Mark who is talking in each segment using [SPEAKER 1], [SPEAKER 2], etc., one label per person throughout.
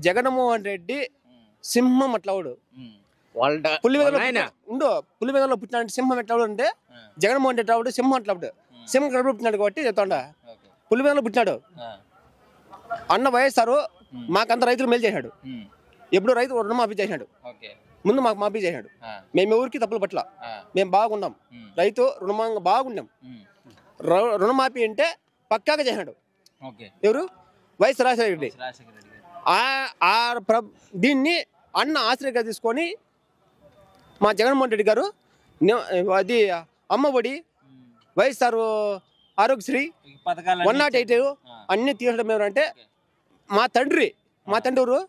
[SPEAKER 1] జగన్మోహన్ రెడ్డి సింహం అట్లవాడు. పులివెందులో పుట్టినాడు సింహం ఎట్లవాడు అంటే జగన్మోహన్ రెడ్డి రావుడు సింహం అట్లవాడు. సింహం కడుపు పుట్టినాడు కాబట్టి చెప్తాండ. పులివెందులో పుట్టినాడు అన్న వైఎస్ఆర్ మాకంత రైతులు మేలు చేశాడు. ఎప్పుడు రైతు రుణమాఫీ చేశాడు. ముందు మాకు మాఫీ చేశాడు. మేము ఎవరికి తప్పులు పట్ల మేము బాగున్నాం. రైతు రుణమాంగా బాగున్నాం. రుణమాఫీ అంటే పక్కాగా చేశాడు. ఎవరు? వైఎస్ రాజశేఖర రెడ్డి. దీన్ని అన్న ఆశ్రయంగా తీసుకొని మా జగన్మోహన్ రెడ్డి గారు అది అమ్మఒడి, వైఎస్ఆర్ ఆరోగ్యశ్రీ, 108 అన్ని తీయడం ఎవరంటే మా తండ్రి ఊరు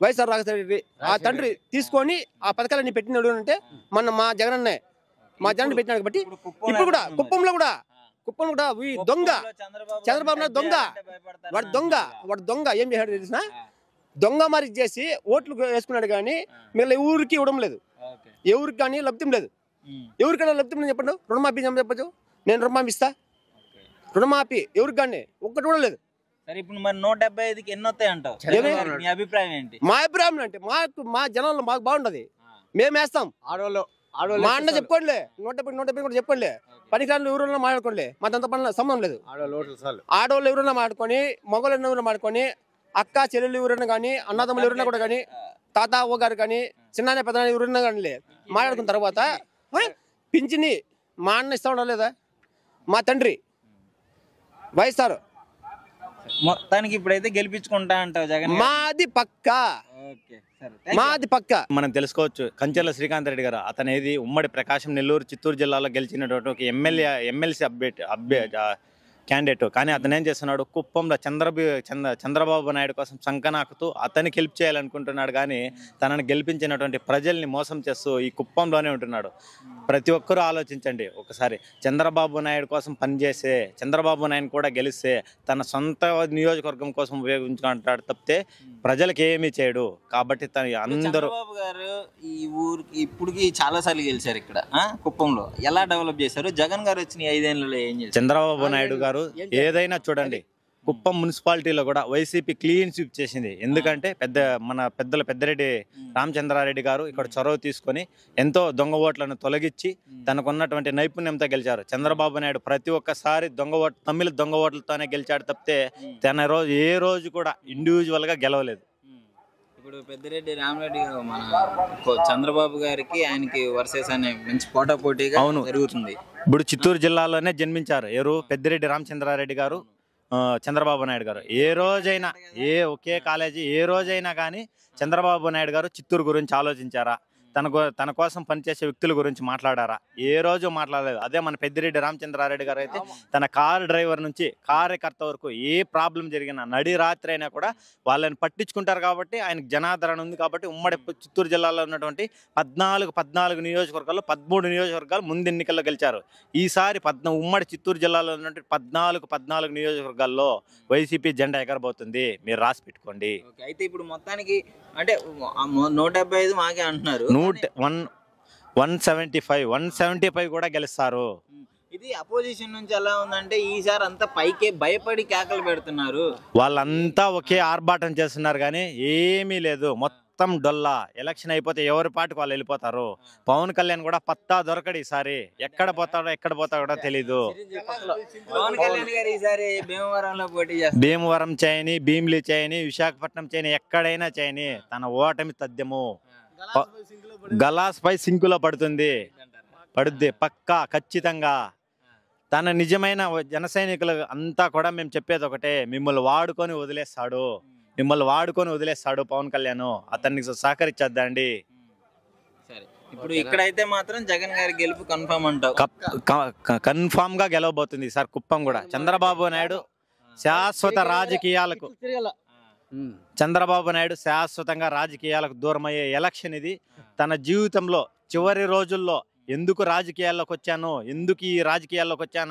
[SPEAKER 1] వైఎస్ఆర్ రాజశేఖర రెడ్డి. ఆ తండ్రి తీసుకొని ఆ పథకాలన్నీ పెట్టినాడు అంటే మా జగన్ పెట్టినాడు. కాబట్టి ఇప్పుడు కూడా కుప్పంలో కూడా దొంగ చంద్రబాబు నాయుడు వాడు దొంగ ఏం చేశాడు తెలిసిన? దొంగ మరి చేసి ఓట్లు వేసుకున్నాడు కానీ మిమ్మల్ని ఊరికి ఇవ్వడం లేదు. ఎవరికి కానీ లబ్ధం లేదు. ఎవరికైనా లబ్ధం లేదు చెప్పండి. రుణమాఫీ చెప్పచ్చు. నేను రుణమాఫీ ఇస్తా. రుణమాఫీ ఎవరికి కానీ ఒక్కటి కూడా లేదు.
[SPEAKER 2] ఇప్పుడు మరి 175కి ఎన్ని వస్తాయి అంటావు? మీ అభిప్రాయం ఏంటి?
[SPEAKER 1] మా అభిప్రాయం అంటే మా జనాల్లో మాకు బాగుంటది. మేము వేస్తాం. మా అన్న చెప్పుకోండి 170 కూడా చెప్పండి. పనికిరాళ్ళు ఎవరైనా మాట్లాడుకోండి. మాదంతా పనులు సంబంధం లేదు. ఆడవాళ్ళు ఎవరైనా మాట్లాడుకొని, మగవాళ్ళు ఎవరైనా మాట్లాడుకొని, అక్క చెల్లెళ్ళు ఎవరైనా కానీ, అన్నదమ్ములు ఎవరైనా కూడా కానీ, తాత ఓ గారు కానీ, చిన్న పెద్ద ఎవరైనా కానీ మాట్లాడుకున్న తర్వాత పింఛని మా అన్న ఇస్తా ఉండాలి లేదా? మా తండ్రి వైఎస్ఆర్
[SPEAKER 2] మొత్తానికి ఇప్పుడైతే గెలిపించుకుంటా అంటావు జగన్?
[SPEAKER 1] మాది పక్కా.
[SPEAKER 3] మనం తెలుసుకోవచ్చు. కంచెల శ్రీకాంత్ రెడ్డి గారు అతనేది ఉమ్మడి ప్రకాశం, నెల్లూరు, చిత్తూరు జిల్లాలో గెలిచినటువంటి ఒక ఎమ్మెల్సీ క్యాండిడేట్. కానీ అతను ఏం చేస్తున్నాడు? కుప్పంలో చంద్రబాబు నాయుడు కోసం సంకనాకుతూ అతన్ని గెలుపు చేయాలనుకుంటున్నాడు. కానీ తనను గెలిపించినటువంటి ప్రజల్ని మోసం చేస్తూ ఈ కుప్పంలోనే ఉంటున్నాడు. ప్రతి ఒక్కరూ ఆలోచించండి ఒకసారి. చంద్రబాబు నాయుడు కోసం పనిచేసే చంద్రబాబు నాయుడు కూడా గెలిస్తే తన సొంత నియోజకవర్గం కోసం ఉపయోగించుకుంటాడు తప్పితే ప్రజలకు ఏమీ చేయడు. కాబట్టి
[SPEAKER 2] చంద్రబాబు గారు ఈ ఊరికి ఇప్పటికి చాలా సార్లు గెలిచారు. ఇక్కడ కుప్పంలో ఎలా డెవలప్ చేశారు? జగన్ గారు వచ్చిన 5 ఏళ్లలో ఏం చేశారు?
[SPEAKER 3] చంద్రబాబు నాయుడు గారు ఏదైనా చూడండి, కుప్పం మున్సిపాలిటీలో కూడా వైసీపీ క్లీన్ స్వీప్ చేసింది. ఎందుకంటే మన పెద్దరెడ్డి రామచంద్రారెడ్డి గారు ఇక్కడ చొరవ తీసుకొని ఎంతో దొంగ ఓట్లను తొలగించి తనకున్నటువంటి నైపుణ్యంతో గెలిచారు. చంద్రబాబు నాయుడు ప్రతి ఒక్కసారి తమిళ దొంగ ఓట్లతోనే గెలిచాడు తప్పితే తన ఏ రోజు కూడా ఇండివిజువల్ గా గెలవలేదు.
[SPEAKER 2] ఇప్పుడు పెద్దిరెడ్డి రామరెడ్డి మన చంద్రబాబు గారికి ఆయనకి వర్సెస్ అనే మంచి పోటాపోటీగా జరుగుతుంది.
[SPEAKER 3] ఇప్పుడు చిత్తూరు జిల్లాలోనే జన్మించారు ఎవరు? పెద్దిరెడ్డి రామచంద్రారెడ్డి గారు, చంద్రబాబు నాయుడు గారు. ఏ రోజైనా ఒకే కాలేజీ ఏ రోజైనా కానీ చంద్రబాబు నాయుడు గారు చిత్తూరు గురించి ఆలోచించారా? తన కోసం పనిచేసే వ్యక్తుల గురించి మాట్లాడారా? ఏ రోజు మాట్లాడలేదు. అదే మన పెద్దిరెడ్డి రామచంద్రారెడ్డి గారు అయితే తన కార్ డ్రైవర్ నుంచి కార్యకర్త వరకు ఏ ప్రాబ్లం జరిగినా నడి రాత్రి అయినా కూడా వాళ్ళని పట్టించుకుంటారు. కాబట్టి ఆయనకు జనాదరణ ఉంది. కాబట్టి ఉమ్మడి చిత్తూరు జిల్లాలో ఉన్నటువంటి 14 నియోజకవర్గాల్లో 13 నియోజకవర్గాలు ముందు ఎన్నికల్లో గెలిచారు. ఈసారి ఉమ్మడి చిత్తూరు జిల్లాలో ఉన్నటువంటి 14 నియోజకవర్గాల్లో వైసీపీ జెండా ఎగరబోతుంది. మీరు రాసి పెట్టుకోండి.
[SPEAKER 2] అయితే ఇప్పుడు మొత్తానికి అంటే 175 మాకే అంటున్నారు.
[SPEAKER 3] 175 కూడా గెలుస్తారు.
[SPEAKER 2] ఇది అపోజిషన్ నుంచి ఎలా ఉందంటే ఈసారి అంతా పైకే భయపడి కేకలు పెడుతున్నారు.
[SPEAKER 3] వాళ్ళంతా ఒకే ఆర్భాటం చేస్తున్నారు కానీ ఏమీ లేదు. మొత్తం డొల్లా. ఎలక్షన్ అయిపోతే ఎవరి పాటికి వాళ్ళు వెళ్ళిపోతారు. పవన్ కళ్యాణ్ కూడా పత్తా దొరకడు ఈసారి. ఎక్కడ పోతాడో తెలీదు.
[SPEAKER 2] పవన్ కళ్యాణ్ గారు ఈసారి భీమవరంలో పోటీ చేస్తారు.
[SPEAKER 3] భీమవరం చేయని, భీమిలి చేయని, విశాఖపట్నం చేయని, ఎక్కడైనా చేయని తన ఓటమి తథ్యము. గలాస్ పై సింకులో పడుద్ది పక్కా ఖచ్చితంగా. తన నిజమైన జన సైనికులు అంతా కూడా మేము చెప్పేది ఒకటే, మిమ్మల్ని వాడుకొని వదిలేస్తాడు పవన్ కళ్యాణ్. అతన్ని సహకరించద్దండి.
[SPEAKER 2] ఇప్పుడు ఇక్కడైతే మాత్రం జగన్ గారి గెలుపు కన్ఫర్మ్ అంటావు?
[SPEAKER 3] కన్ఫామ్ గా గెలవబోతుంది సార్ కుప్పం కూడా. చంద్రబాబు నాయుడు శాశ్వతంగా రాజకీయాలకు దూరమయ్యే ఎలక్షన్ ఇది. తన జీవితంలో చివరి రోజుల్లో ఎందుకు రాజకీయాల్లోకి వచ్చాను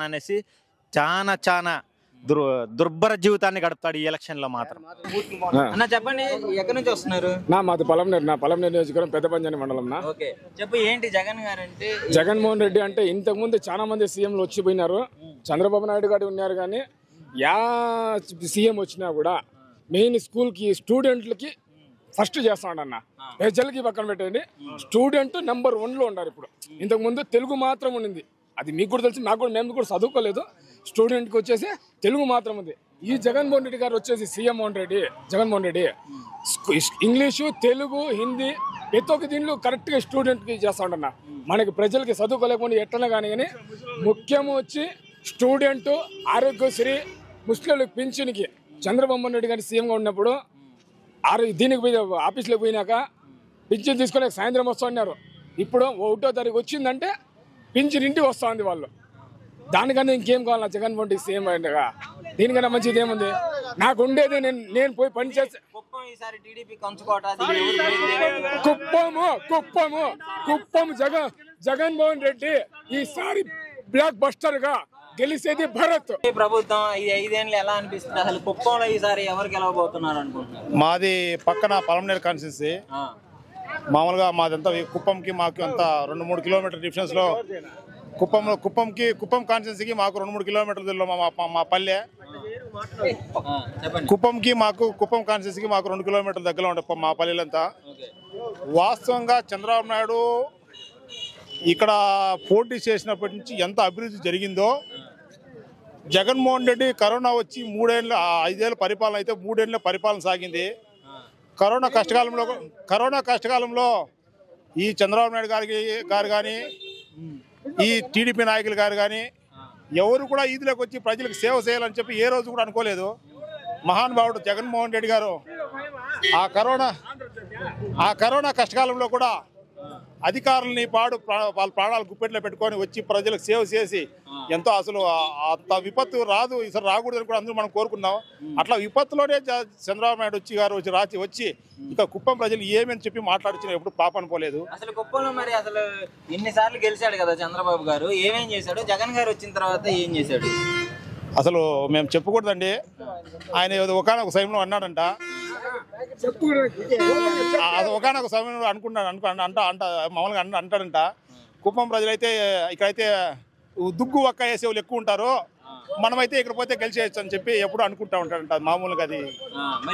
[SPEAKER 3] అనేసి చాలా దుర్భర జీవితాన్ని గడుపుతాడు ఈ ఎలక్షన్ లో మాత్రం.
[SPEAKER 2] అన్న చెప్పండి, ఎక్కడి నుంచి వస్తున్నారు?
[SPEAKER 4] మాది పలంనేరు నియోజకవర్గం పెద్దపంజాని మండలం.
[SPEAKER 2] చెప్పు, ఏంటి జగన్ గారు అంటే?
[SPEAKER 4] జగన్మోహన్ రెడ్డి అంటే ఇంతకు ముందు చాలా మంది సీఎంలు వచ్చిపోయినారు. చంద్రబాబు నాయుడు గారు ఉన్నారు కానీ సీఎం వచ్చినా కూడా మెయిన్ స్కూల్కి స్టూడెంట్లకి ఫస్ట్ చేస్తాడు అన్న. ప్రజలకి పక్కన పెట్టండి, స్టూడెంట్ నెంబర్ 1లో ఉన్నారు ఇప్పుడు. ఇంతకుముందు తెలుగు మాత్రం ఉండింది, అది మీకు కూడా తెలిసి, మేము కూడా చదువుకోలేదు. స్టూడెంట్కి వచ్చేసి తెలుగు మాత్రం ఉంది. ఈ జగన్మోహన్ రెడ్డి గారు వచ్చేసి జగన్మోహన్ రెడ్డి ఇంగ్లీషు, తెలుగు, హిందీ ప్రతి ఒక్క దీనిలో కరెక్ట్గా స్టూడెంట్కి చేస్తాడన్న. మనకి ప్రజలకి చదువుకోలేకుండా ఎట్లనే కానీ ముఖ్యము వచ్చి స్టూడెంట్, ఆరోగ్యశ్రీ, ముస్లింలకు పింఛన్కి చంద్రబాబు నాయుడు గారి సీఎంగా ఉన్నప్పుడు దీనికి పోయి ఆఫీస్లోకి పోయినాక పింఛన్ తీసుకొని సాయంత్రం వస్తున్నారు. ఇప్పుడు 1వ తారీఖు వచ్చిందంటే పింఛన్ ఇంటికి వస్తుంది వాళ్ళు. దానికన్నా ఇంకేం కావాలన్నా జగన్మోహన్ రెడ్డి సీఎం అయ్యాక? దీనికన్నా మంచిది ఏముంది? నాకు ఉండేది నేను పోయి పని చేస్తే కుప్పము జగన్మోహన్ రెడ్డి ఈసారి బ్లాక్ బస్టర్ గా గెలిచేది భరత్.
[SPEAKER 2] ప్రభుత్వం ఈ 5 ఏళ్ళు ఎలా అనిపిస్తుంది? అసలు కుప్పంలో ఈసారి ఎవరు గెలవబోతున్నారు అనుకుంటున్నారు?
[SPEAKER 5] మాది పక్కన పలమనేరు కాన్స్టిట్యున్సీ. మామూలుగా మాదంతా కుప్పంకి మాకు అంతా 2-3 కిలోమీటర్ డిఫరెన్స్ లో కుప్పం కాన్స్టిట్యున్సీకి మాకు 2-3 కిలోమీటర్ల దూరంలో మా పల్లె. కుప్పం కాన్స్టిట్యున్సీకి మాకు 2 కిలోమీటర్ల దగ్గరలో ఉండే మా పల్లెలంతా. వాస్తవంగా చంద్రబాబు నాయుడు ఇక్కడ పోటీ చేసినప్పటి నుంచి ఎంత అభివృద్ధి జరిగిందో, జగన్మోహన్ రెడ్డి కరోనా వచ్చి 5 ఏళ్ళ పరిపాలన అయితే 3 ఏళ్ళ పరిపాలన సాగింది. కరోనా కష్టకాలంలో ఈ చంద్రబాబు నాయుడు గారు కానీ, ఈ టీడీపీ నాయకులు గారు కానీ ఎవరు కూడా ఈదులోకి వచ్చి ప్రజలకు సేవ చేయాలని చెప్పి ఏ రోజు కూడా అనుకోలేదు. మహానుభావుడు జగన్మోహన్ రెడ్డి గారు ఆ కరోనా కష్టకాలంలో కూడా అధికారులని వాళ్ళ ప్రాణాలు గుప్పెట్లో పెట్టుకొని వచ్చి ప్రజలకు సేవ చేసి ఎంతో, అసలు అంత విపత్తు రాదు, ఈసారి రాకూడదని కూడా అందరూ మనం కోరుకున్నాం. అట్లా విపత్తులోనే చంద్రబాబు నాయుడు వచ్చి ఇక కుప్పం ప్రజలు ఏమని చెప్పి మాట్లాడించిన ఎప్పుడు పాప అనుకోలేదు.
[SPEAKER 2] అసలు కుప్పంలో మరి అసలు ఇన్నిసార్లు గెలిచాడు కదా చంద్రబాబు గారు, ఏమేం చేశాడు? జగన్ గారు వచ్చిన తర్వాత ఏం చేశాడు?
[SPEAKER 5] అసలు మేము చెప్పకూడదండి. ఆయన ఒకనొక సమయంలో అన్నాడంట, ఒకనొక సమయంలో మామూలుగా అంటాడంట, కుప్పం ప్రజలైతే ఇక్కడైతే దుగ్గు ఒక్క వేసేవాళ్ళు ఎక్కువ ఉంటారు, మనమైతే ఇక్కడ పోతే గెలిచేయచ్చు అని చెప్పి ఎప్పుడు అనుకుంటా ఉంటాడంట. మామూలుగా అది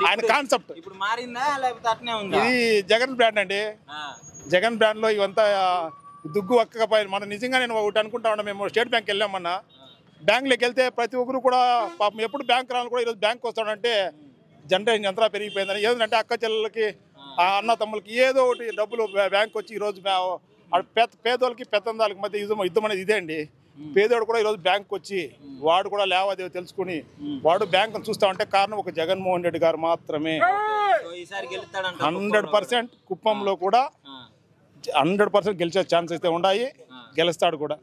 [SPEAKER 5] ఆయన కాన్సెప్ట్.
[SPEAKER 2] ఇప్పుడు మారిందా లేకపోతే అట్నే ఉందా?
[SPEAKER 5] ఇది జగన్ బ్రాండ్ అండి. జగన్ బ్రాండ్ లో ఇవంతా దుగ్గు ఒక్క పైన మనం నిజంగా నేను ఒకటి అనుకుంటా ఉన్నా. మేము స్టేట్ బ్యాంక్ వెళ్ళామన్నా, బ్యాంకులోకి వెళ్తే ప్రతి ఒక్కరు కూడా పాపం ఎప్పుడు బ్యాంక్ రావాలి కూడా ఈరోజు బ్యాంక్ వస్తాడంటే జనరేషన్ ఎంత పెరిగిపోయిందని. ఏదంటే అక్క చెల్లెలకి, అన్న తమ్ములకి ఏదో ఒకటి డబ్బులు బ్యాంక్ వచ్చి ఈరోజు పేదోళ్ళకి పెత్తందాలకి మధ్య యుద్ధం అనేది ఇదే అండి. పేదోడు కూడా ఈరోజు బ్యాంక్ వచ్చి వాడు కూడా లావాదేవీ తెలుసుకుని వాడు బ్యాంకు చూస్తా ఉంటే కారణం ఒక జగన్మోహన్ రెడ్డి గారు మాత్రమే. 100% కుప్పంలో కూడా 100% గెలిచే ఛాన్స్ అయితే ఉన్నాయి, గెలుస్తాడు కూడా.